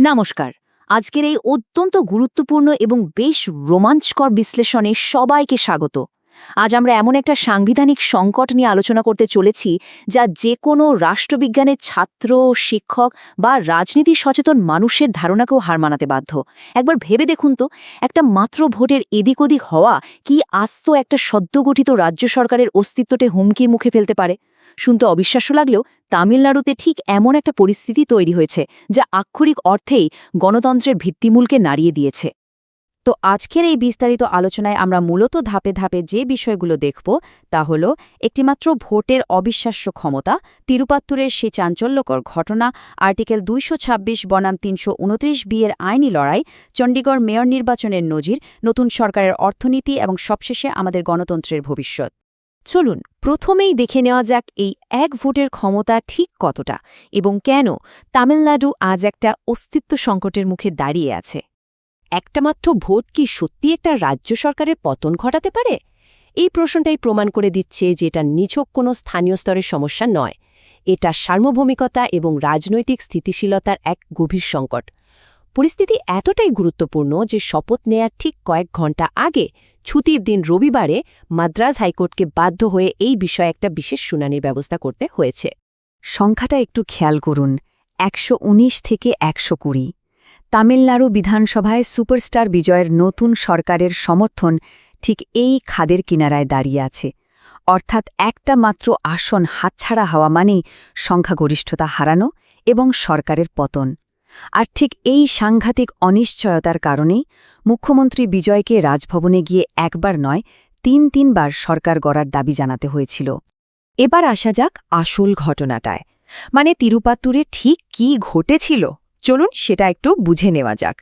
নমস্কার। আজকের এই অত্যন্ত গুরুত্বপূর্ণ এবং বেশ রোমাঞ্চকর বিশ্লেষণে সবাইকে স্বাগত। আজ আমরা এমন একটা সাংবিধানিক সংকট নিয়ে আলোচনা করতে চলেছি যা যে কোনো রাষ্ট্রবিজ্ঞানের ছাত্র, শিক্ষক বা রাজনীতি সচেতন মানুষের ধারণাকেও হার মানাতে বাধ্য। একবার ভেবে দেখুন তো, একটা মাত্র ভোটের এদিক ওদিক হওয়া কি আস্ত একটা সদ্যগঠিত রাজ্য সরকারের অস্তিত্বকে হুমকির মুখে ফেলতে পারে। শুনতে অবিশ্বাস্য লাগলেও তামিলনাড়ুতে ঠিক এমন একটা পরিস্থিতি তৈরি হয়েছে যা আক্ষরিক অর্থেই গণতন্ত্রের ভিত্তিমূলকে নাড়িয়ে দিয়েছে। তো আজকের এই বিস্তারিত আলোচনায় আমরা মূলত ধাপে ধাপে যে বিষয়গুলো দেখব তা হল একটিমাত্র ভোটের অবিশ্বাস্য ক্ষমতা, তিরুপাত্তুরের সেই চাঞ্চল্যকর ঘটনা, আর্টিকেল ২২৬ বনাম ৩২৯ বিয়ের আইনি লড়াই, চণ্ডীগড় মেয়র নির্বাচনের নজির, নতুন সরকারের অর্থনীতি এবং সবশেষে আমাদের গণতন্ত্রের ভবিষ্যৎ। চলুন প্রথমেই দেখে নেওয়া যাক এই এক ভোটের ক্ষমতা ঠিক কতটা এবং কেন তামিলনাড়ু আজ একটা অস্তিত্ব সংকটের মুখে দাঁড়িয়ে আছে। একটা মাত্র ভোট কি সত্যি একটা রাজ্য সরকারের পতন ঘটাতে পারে? এই প্রশ্নটাই প্রমাণ করে দিচ্ছে যে এটা নিছক কোনো স্থানীয় স্তরের সমস্যা নয়। এটা সার্বভৌমিকতা এবং রাজনৈতিক স্থিতিশীলতার এক গভীর সংকট। পরিস্থিতি এতটাই গুরুত্বপূর্ণ যে শপথ নেয়ার ঠিক কয়েক ঘণ্টা আগে ছুটির দিন রবিবারে মাদ্রাজ হাইকোর্টকে বাধ্য হয়ে এই বিষয়ে একটা বিশেষ শুনানির ব্যবস্থা করতে হয়েছে। সংখ্যাটা একটু খেয়াল করুন, ১১৯ থেকে ১২০। তামিলনাড়ু বিধানসভায় সুপারস্টার বিজয়ের নতুন সরকারের সমর্থন ঠিক এই খাদের কিনারায় দাঁড়িয়ে আছে। অর্থাৎ একটা মাত্র আসন হাতছাড়া হওয়া মানেই সংখ্যাগরিষ্ঠতা হারানো এবং সরকারের পতন। আর ঠিক এই সাংঘাতিক অনিশ্চয়তার কারণেই মুখ্যমন্ত্রী বিজয়কে রাজভবনে গিয়ে একবার নয়, তিনবার সরকার গড়ার দাবি জানাতে হয়েছিল। এবার আসা যাক আসল ঘটনাটায়, মানে তিরুপাত্তুরে ঠিক কি ঘটেছিল। চলুন সেটা একটু বুঝে নেওয়া যাক।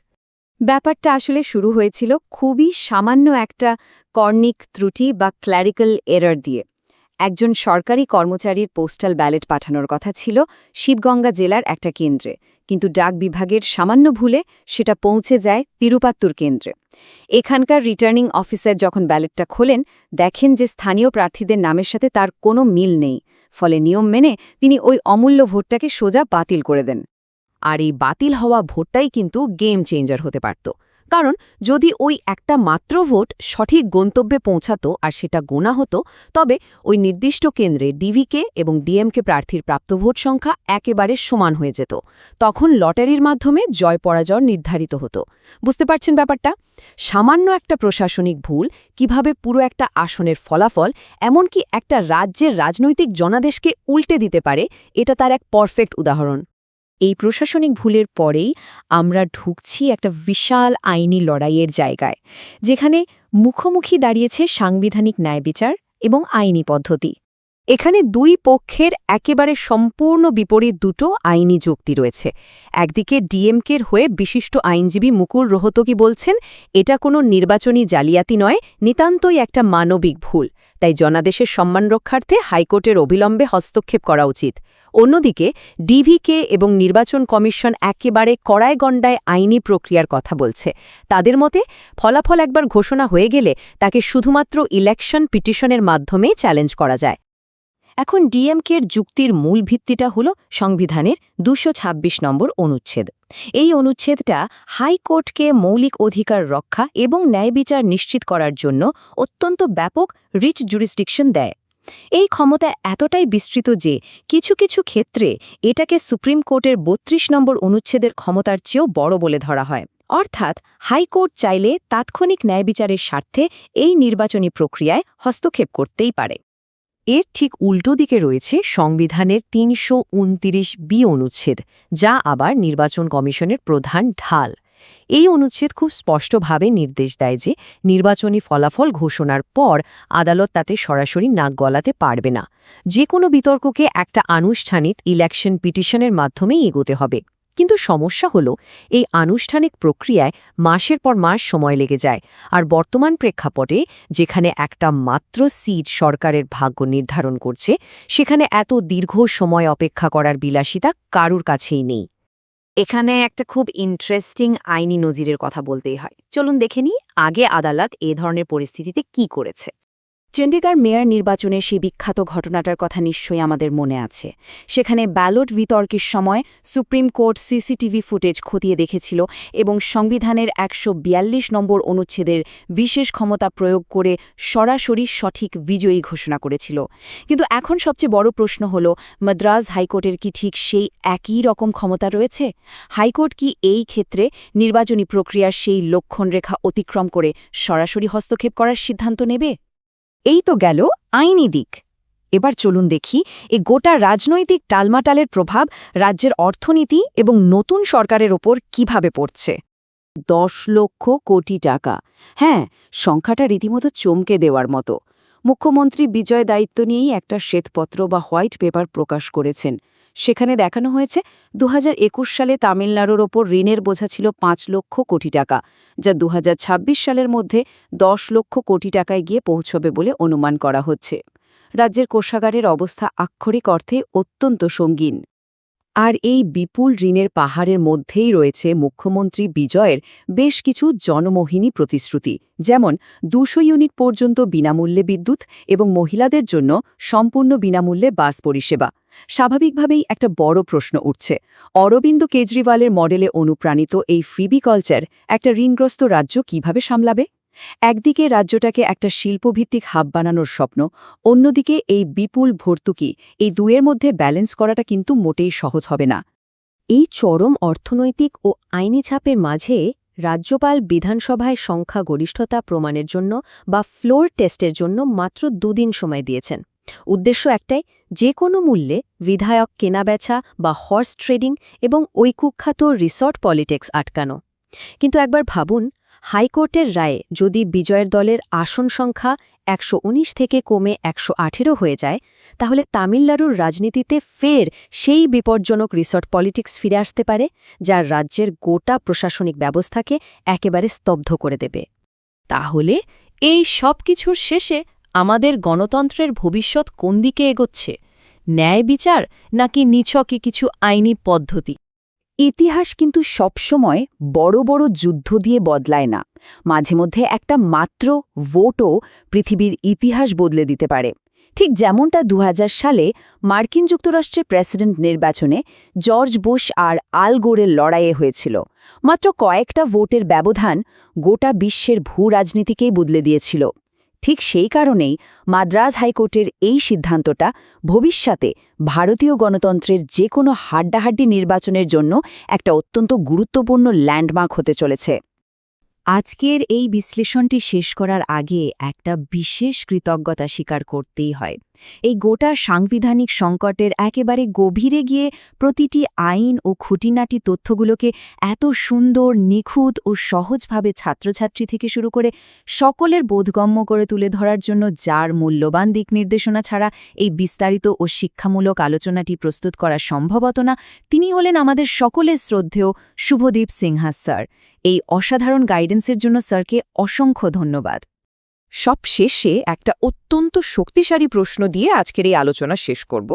ব্যাপারটা আসলে শুরু হয়েছিল খুবই সামান্য একটা কর্ণিক ত্রুটি বা ক্ল্যারিক্যাল এরর দিয়ে। একজন সরকারি কর্মচারীর পোস্টাল ব্যালট পাঠানোর কথা ছিল শিবগঙ্গা জেলার একটা কেন্দ্রে, কিন্তু ডাক বিভাগের সামান্য ভুলে সেটা পৌঁছে যায় তিরুপাত্তুর কেন্দ্রে। এখানকার রিটার্নিং অফিসার যখন ব্যালটটা খোলেন, দেখেন যে স্থানীয় প্রার্থীদের নামের সাথে তার কোনো মিল নেই। ফলে নিয়ম মেনে তিনি ওই অমূল্য ভোটটাকে সোজা বাতিল করে দেন। আর এই বাতিল হওয়া ভোটটাই কিন্তু গেম চেঞ্জার হতে পারত। কারণ যদি ওই একটা মাত্র ভোট সঠিক গন্তব্যে পৌঁছাতো আর সেটা গোনা হতো, তবে ওই নির্দিষ্ট কেন্দ্রে ডিভিকে এবং ডিএমকে প্রার্থীর প্রাপ্ত ভোট সংখ্যা একেবারে সমান হয়ে যেত। তখন লটারির মাধ্যমে জয় পরাজয় নির্ধারিত হতো। বুঝতে পারছেন ব্যাপারটা? সামান্য একটা প্রশাসনিক ভুল কিভাবে পুরো একটা আসনের ফলাফল, এমনকি একটা রাজ্যের রাজনৈতিক জনাদেশকে উল্টে দিতে পারে, এটা তার এক পারফেক্ট উদাহরণ। এই প্রশাসনিক ভুলের পরেই আমরা ঢুকছি একটা বিশাল আইনি লড়াইয়ের জায়গায়, যেখানে মুখোমুখি দাঁড়িয়েছে সাংবিধানিক ন্যায়বিচার এবং আইনি পদ্ধতি। এখানে দুই পক্ষের একেবারে সম্পূর্ণ বিপরীত দুটো আইনি যুক্তি রয়েছে। একদিকে ডিএমকের হয়ে বিশিষ্ট আইনজীবী মুকুল রোহতগি বলছেন এটা কোনো নির্বাচনী জালিয়াতি নয়, নিতান্তই একটা মানবিক ভুল, তাই জনাদেশের সম্মান রক্ষার্থে হাইকোর্টের অবিলম্বে হস্তক্ষেপ করা উচিত। অন্যদিকে ডিভিকে এবং নির্বাচন কমিশন একেবারে কড়ায় গণ্ডায় আইনি প্রক্রিয়ার কথা বলছে। তাদের মতে ফলাফল একবার ঘোষণা হয়ে গেলে তাকে শুধুমাত্র ইলেকশন পিটিশনের মাধ্যমেই চ্যালেঞ্জ করা যায়। এখন ডিএমকের যুক্তির মূল ভিত্তিটা হল সংবিধানের ২২৬ নম্বর অনুচ্ছেদ। এই অনুচ্ছেদটা হাইকোর্টকে মৌলিক অধিকার রক্ষা এবং ন্যায়বিচার নিশ্চিত করার জন্য অত্যন্ত ব্যাপক রিচ জুরিসডিকশন দেয়। এই ক্ষমতা এতটাই বিস্তৃত যে কিছু কিছু ক্ষেত্রে এটাকে সুপ্রিম কোর্টের ৩২ নম্বর অনুচ্ছেদের ক্ষমতার চেয়েও বড় বলে ধরা হয়। অর্থাৎ হাইকোর্ট চাইলে তাৎক্ষণিক ন্যায়বিচারের স্বার্থে এই নির্বাচনী প্রক্রিয়ায় হস্তক্ষেপ করতেই পারে। এর ঠিক উল্টো দিকে রয়েছে সংবিধানের ৩২৯ বি অনুচ্ছেদ, যা আবার নির্বাচন কমিশনের প্রধান ঢাল। এই অনুচ্ছেদ খুব স্পষ্টভাবে নির্দেশ দেয় যে নির্বাচনী ফলাফল ঘোষণার পর আদালত তাতে সরাসরি নাক গলাতে পারবে না। যে কোনো বিতর্ককে একটা আনুষ্ঠানিক ইলেকশন পিটিশনের মাধ্যমেই এগোতে হবে। কিন্তু সমস্যা হলো এই আনুষ্ঠানিক প্রক্রিয়ায় মাসের পর মাস সময় লেগে যায়, আর বর্তমান প্রেক্ষাপটে যেখানে একটা মাত্র সিট সরকারের ভাগ্য নির্ধারণ করছে, সেখানে এত দীর্ঘ সময় অপেক্ষা করার বিলাসিতা কারুর কাছেই নেই। এখানে একটা খুব ইন্টারেস্টিং আইনি নজিরের কথা বলতেই হয়। চলুন দেখে নিই আগে আদালত এ ধরনের পরিস্থিতিতে কি করেছে। চণ্ডীগড় মেয়র নির্বাচনের সেই বিখ্যাত ঘটনাটার কথা নিশ্চয়ই আমাদের মনে আছে। সেখানে ব্যালট বিতর্কের সময় সুপ্রিম কোর্ট সিসিটিভি ফুটেজ খতিয়ে দেখেছিল এবং সংবিধানের ১৪২ নম্বর অনুচ্ছেদের বিশেষ ক্ষমতা প্রয়োগ করে সরাসরি সঠিক বিজয়ী ঘোষণা করেছিল। কিন্তু এখন সবচেয়ে বড় প্রশ্ন হল, মাদ্রাজ হাইকোর্টের কি ঠিক সেই একই রকম ক্ষমতা রয়েছে? হাইকোর্ট কি এই ক্ষেত্রে নির্বাচনী প্রক্রিয়ার সেই লক্ষণরেখা অতিক্রম করে সরাসরি হস্তক্ষেপ করার সিদ্ধান্ত নেবে? এই তো গেল আইনি দিক। এবার চলুন দেখি এই গোটা রাজনৈতিক টালমাটালের প্রভাব রাজ্যের অর্থনীতি এবং নতুন সরকারের ওপর কিভাবে পড়ছে। ১০ লক্ষ কোটি টাকা, হ্যাঁ, সংখ্যাটা রীতিমতো চমকে দেওয়ার মতো। মুখ্যমন্ত্রী বিজয় দায়িত্ব নিয়েই একটা শ্বেতপত্র বা হোয়াইট পেপার প্রকাশ করেছেন। সেখানে দেখানো হয়েছে ২০২১ সালে তামিলনাড়ুর ওপর ঋণের বোঝা ছিল ৫ লক্ষ কোটি টাকা, যা ২০২৬ সালের মধ্যে ১০ লক্ষ কোটি টাকায় গিয়ে পৌঁছবে বলে অনুমান করা হচ্ছে। রাজ্যের কোষাগারের অবস্থা আক্ষরিক অর্থে অত্যন্ত সঙ্গীন। আর এই বিপুল ঋণের পাহাড়ের মধ্যেই রয়েছে মুখ্যমন্ত্রী বিজয়ের বেশ কিছু জনমোহিনী প্রতিশ্রুতি, যেমন ২০০ ইউনিট পর্যন্ত বিনামূল্যে বিদ্যুৎ এবং মহিলাদের জন্য সম্পূর্ণ বিনামূল্যে বাস পরিষেবা। স্বাভাবিকভাবেই একটা বড় প্রশ্ন উঠছে, অরবিন্দ কেজরিওয়ালের মডেলে অনুপ্রাণিত এই ফ্রিবি কালচার একটা ঋণগ্রস্ত রাজ্য কিভাবে সামলাবে? একদিকে রাজ্যটাকে একটা শিল্পভিত্তিক হাব বানানোর স্বপ্ন, অন্যদিকে এই বিপুল ভর্তুকি, এই দুয়ের মধ্যে ব্যালেন্স করাটা কিন্তু মোটেই সহজ হবে না। এই চরম অর্থনৈতিক ও আইনি চাপের মাঝে রাজ্যপাল বিধানসভায় সংখ্যাগরিষ্ঠতা প্রমাণের জন্য বা ফ্লোর টেস্টের জন্য মাত্র ২ দিন সময় দিয়েছেন। উদ্দেশ্য একটাই, যে কোনো মূল্যে বিধায়ক কেনাবেচা বা হর্স ট্রেডিং এবং ওই কুখ্যাত রিসর্ট পলিটিক্স আটকানো। কিন্তু একবার ভাবুন, হাইকোর্টের রায়ে যদি বিজয়ের দলের আসন সংখ্যা ১১৯ থেকে কমে ১১৮ হয়ে যায়, তাহলে তামিলনাড়ুর রাজনীতিতে ফের সেই বিপজ্জনক রিসর্ট পলিটিক্স ফিরে আসতে পারে, যা রাজ্যের গোটা প্রশাসনিক ব্যবস্থাকে একেবারে স্তব্ধ করে দেবে। তাহলে এই সব কিছুর শেষে আমাদের গণতন্ত্রের ভবিষ্যৎ কোন দিকে এগোচ্ছে? ন্যায় বিচার নাকি নিছকই কিছু আইনি পদ্ধতি? ইতিহাস কিন্তু সবসময় বড় বড় যুদ্ধ দিয়ে বদলায় না। মাঝে মধ্যে একটা মাত্র ভোটও পৃথিবীর ইতিহাস বদলে দিতে পারে। ঠিক যেমনটা ২০০০ সালে মার্কিন যুক্তরাষ্ট্রের প্রেসিডেন্ট নির্বাচনে জর্জ বুশ আর আল গোরের লড়াইয়ে হয়েছিল। মাত্র কয়েকটা ভোটের ব্যবধান গোটা বিশ্বের ভূ-রাজনীতিকেই বদলে দিয়েছিল। ঠিক সেই কারণেই মাদ্রাজ হাইকোর্টের এই সিদ্ধান্তটা ভবিষ্যতে ভারতীয় গণতন্ত্রের যে কোনো হাড্ডাহাড্ডি নির্বাচনের জন্য একটা অত্যন্ত গুরুত্বপূর্ণ ল্যান্ডমার্ক হতে চলেছে। আজকের এই বিশ্লেষণটি শেষ করার আগে একটা বিশেষ কৃতজ্ঞতা স্বীকার করতেই হয়। এই গোটা সাংবিধানিক সংকটের একেবারে গভীরে গিয়ে প্রতিটি আইন ও খুঁটিনাটি তথ্যগুলোকে এত সুন্দর, নিখুঁত ও সহজভাবে ছাত্রছাত্রী থেকে শুরু করে সকলের বোধগম্য করে তুলে ধরার জন্য যার মূল্যবান দিক নির্দেশনা ছাড়া এই বিস্তারিত ও শিক্ষামূলক আলোচনাটি প্রস্তুত করা সম্ভব হতো না, তিনি হলেন আমাদের সকলের শ্রদ্ধেয় শুভদীপ সিনহা স্যার। এই অসাধারণ গাইডেন্সের জন্য স্যারকে অসংখ্য ধন্যবাদ। সব শেষে একটা অত্যন্ত শক্তিশালী প্রশ্ন দিয়ে আজকের এই আলোচনা শেষ করব।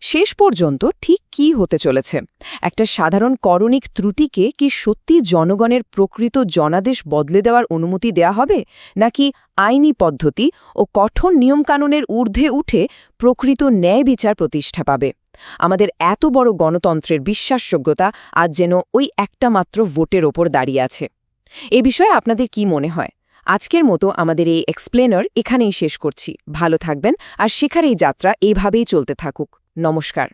শেষ পর্যন্ত ঠিক কী হতে চলেছে? একটা সাধারণ করণিক ত্রুটিকে কি সত্যি জনগণের প্রকৃত জনাদেশ বদলে দেওয়ার অনুমতি দেয়া হবে, নাকি আইনি পদ্ধতি ও কঠোর নিয়মকানুনের ঊর্ধ্বে উঠে প্রকৃত ন্যায় বিচার প্রতিষ্ঠা পাবে? আমাদের এত বড় গণতন্ত্রের বিশ্বাসযোগ্যতা আজ যেন ওই একটা মাত্র ভোটের ওপর দাঁড়িয়ে আছে। এ বিষয়ে আপনাদের কি মনে হয়? আজকের মতো আমাদের এই এক্সপ্লেনার এখানেই শেষ করছি। ভালো থাকবেন আর শেখার এই যাত্রা এভাবেই চলতে থাকুক। নমস্কার।